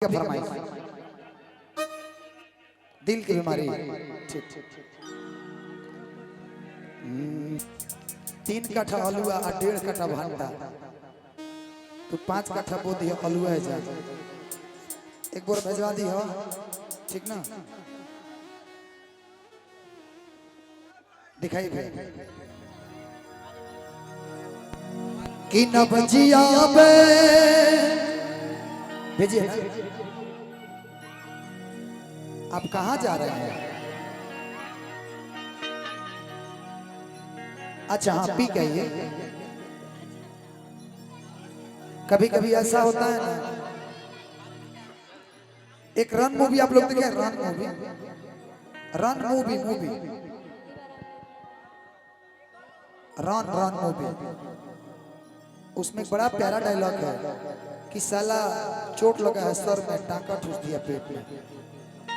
क्या फरमाइश? दिल की बीमारी। ठीक। 3 कट्ठा हलुआ और 1.5 कट्ठा भंटा। तो 5 कट्ठा बो दिया हलुआ है जा। एक बार भेजवा दी हो, ठीक ना? दिखाई भे कि न बजिया बे भेजिए ना। आप कहाँ जा रहे हैं? अच्छा हाँ, पी के आइए। कभी कभी ऐसा होता है ना, एक रन मूवी आप लोग देखे? Run movie, run movie movie run run movie. उसमें बड़ा प्यारा डायलॉग है कि साला चोट लगा है सर में, टांका ठूस दिया पेट में।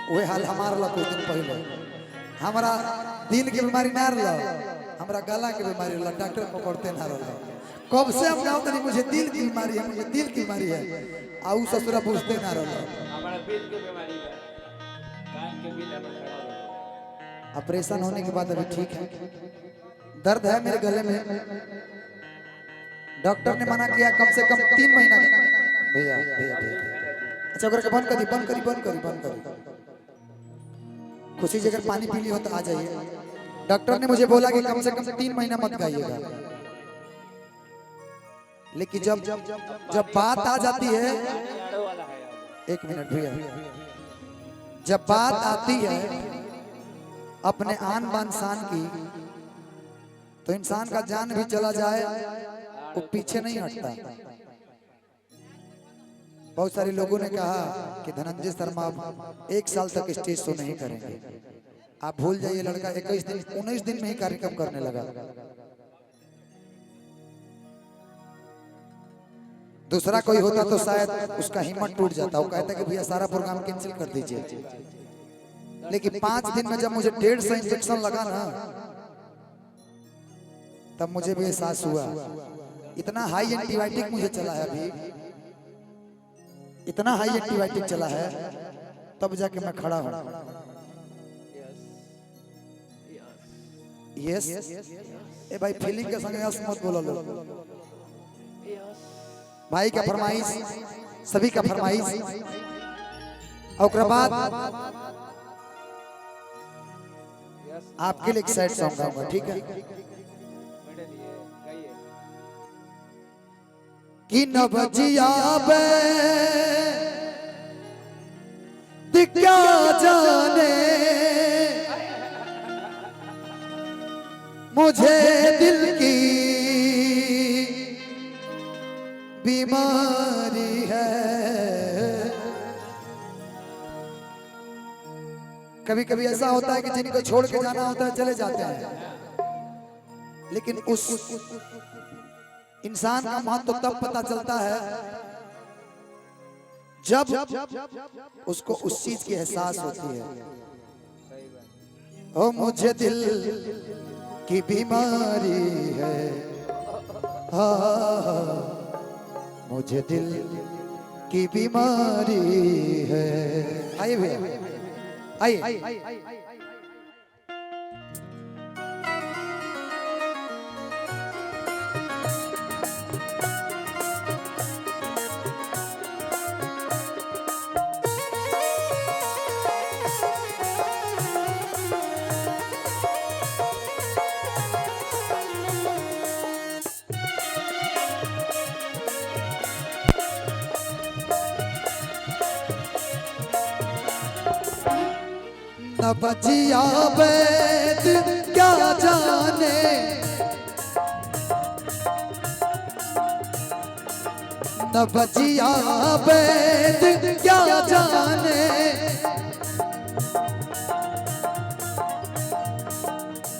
वही हाल हमारा कुछ दिन पहले। हमारा दिल की बीमारी ना रहा, हमारा गला की बीमारी रहा, डॉक्टर पकड़ते ना रहा। कब से हम गाँव तक मुझे दिल की बीमारी है, मुझे दिल की बीमारी है, आऊ ससुरा पूछते ना रहा। ऑपरेशन होने के बाद अभी ठीक है। दर्द है मेरे गले में, डॉक्टर ने मना किया कम से कम 3 महीना। भैया भैया अच्छा करके बंद करी बंद करी बंद करी बंद करी। खुशी जी अगर पानी पीनी हो तो आ जाइए। डॉक्टर ने मुझे बोला कि कम से कम 3 महीना मत गाइएगा। लेकिन जब बात आ जाती है, 1 मिनट भैया, जब बात आती है अपने आन बान शान की, तो इंसान का जान भी चला जाए वो पीछे नहीं हटता। बहुत सारे लोगों ने कहा कि धनंजय शर्मा 1 साल तक स्टेज शो नहीं करेंगे। आप भूल जाइए, लड़का 21 दिन 19 दिन में ही कार्यक्रम करने लगा। दूसरा कोई होता तो शायद उसका हिम्मत टूट जाता, वो कहता कि भैया सारा प्रोग्राम कैंसिल कर दीजिए। लेकिन 5 दिन में जब मुझे 150 इंजेक्शन लगा ना, तब मुझे भी एहसास हुआ। इतना हाई एंटीबायोटिक मुझे चला है अभी, इतना हाई एंटीबायोटिक चला है, तब जाके मैं खड़ा हूं। यस ए भाई, फीलिंग के संग यस मत बोलो लो। भाई का फरमाइश, सभी का फरमाइश। और बाद आपके लिए एक सैड सॉन्ग गाऊंगा, ठीक है? कि न बजिया बे क्या जाने मुझे दिल की बीमारी है। कभी कभी ऐसा होता है कि जिनको छोड़ के जाना होता है चले जाते हैं, लेकिन उस इंसान का महत्व तब पता चलता है जब उसको उस चीज की एहसास होती है। ओ मुझे दिल की बीमारी है, हाँ मुझे दिल की बीमारी है। आइए भैया आइए। न बजिया बैद क्या जाने, न बजिया बैद क्या जाने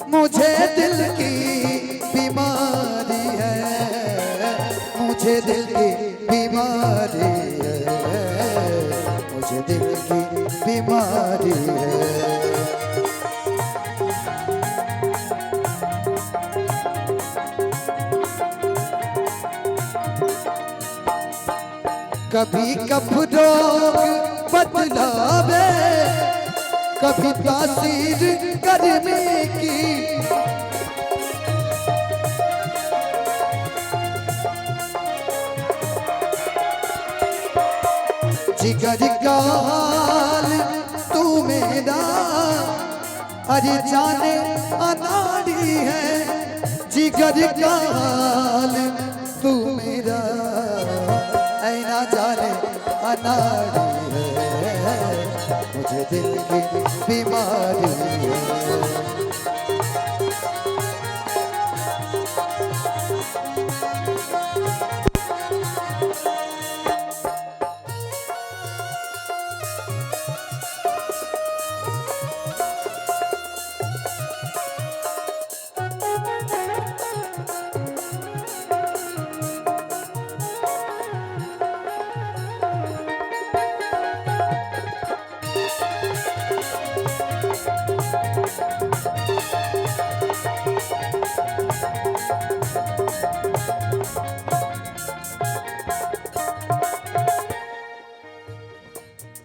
मुझे दिल की बीमारी है, मुझे दिल की बीमारी है, मुझे दिल की बीमारी है। कभी कब रोग बतलावे कभी तासीर गर्मी की। जिगर का हाल तू मेरा अरे जाने अनाड़ी है, जिगर का हाल तू मेरा ऐ ना जाने अनाड़ी है, मुझे दिल की बीमारी है।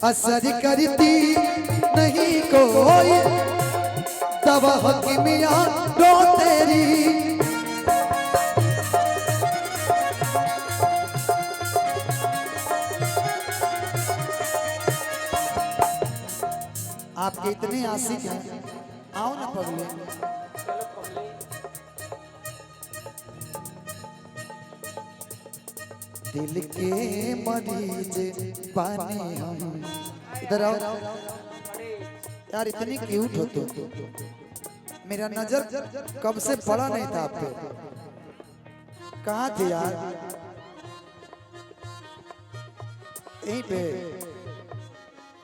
असर करती नहीं कोई दवा हकीमिया रो तेरी। आपके इतने आशिक हैं, आओ ना पगले। दिल के मरीज पानी हम, इधर आओ यार, इतनी क्यूट हो तुम। मेरा नजर कब से पड़ा नहीं था आप पे, कहाँ थे यार? यहीं पे,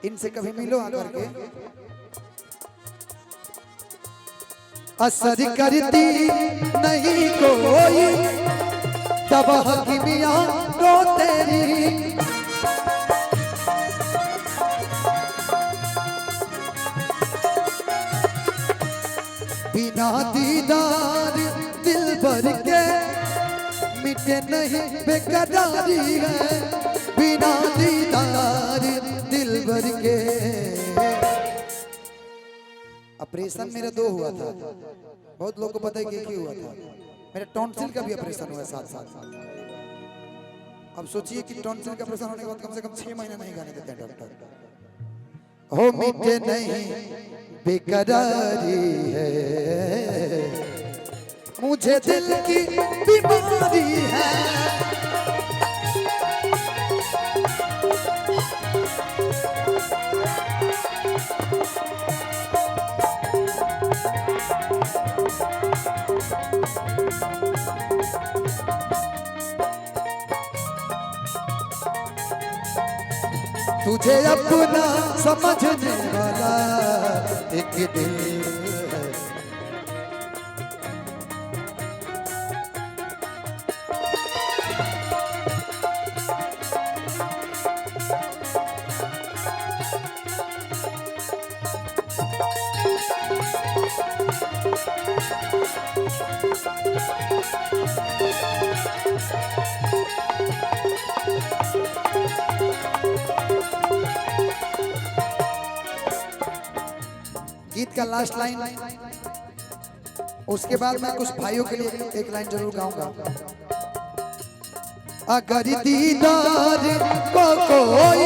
इनसे कभी मिलो आकर के। असर करती नहीं कोई तब हकीमिया रो तेरी। बिना दीदार दिल भर के मिटे नहीं बेकरारी है, बिना दीदार दिल भर के। ऑपरेशन मेरा 2 हुआ था, बहुत लोगों को पता है कि हुआ था। मेरा टॉन्सिल का भी ऑपरेशन हुआ साथ साथ। अब सोचिए कि टॉन्सिल का ऑपरेशन होने के बाद कम से कम 6 महीना नहीं गाने देते हैं डॉक्टर। हो मिटे नहीं बेकरारी है, मुझे दिल की बीमारी है। तुझे अपना समझने वाला एक दिल है, गीत का लास्ट लाइन, उसके बाद मैं कुछ भाइयों के लिए एक लाइन जरूर गाऊंगा। अगर दीदार को कोई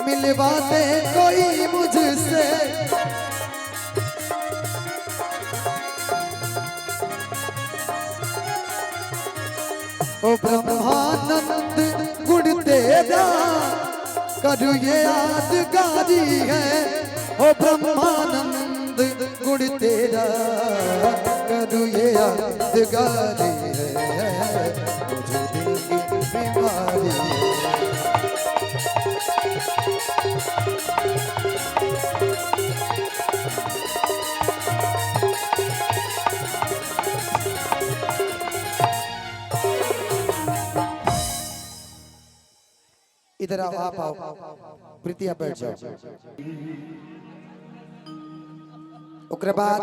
मिलवा दे कोई मुझसे, ओ ब्रह्मानंद गुण तेरा करूँ ये यादगारी है। ओ ब्रह्मानंद गुण तेरा करूँ ये यादगारी है, मुझे दिल की बीमारी है। इधर आओ, आप आओ, प्रीति आप बैठ जाओ। ओकरे बाद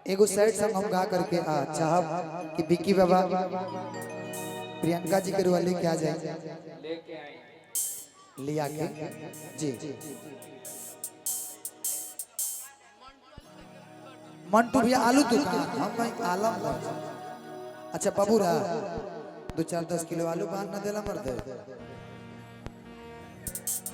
एगो सैड सॉन्ग हम गा करके चाहब कि बिक्की बाबा प्रियंका जी के रुआ लेके आ जाए, लिया के जी मंटू भैया आलू दुकान हम कहीं आलम अच्छा बाबूरा 2-4-10 किलो आलू बांध न देला मर दे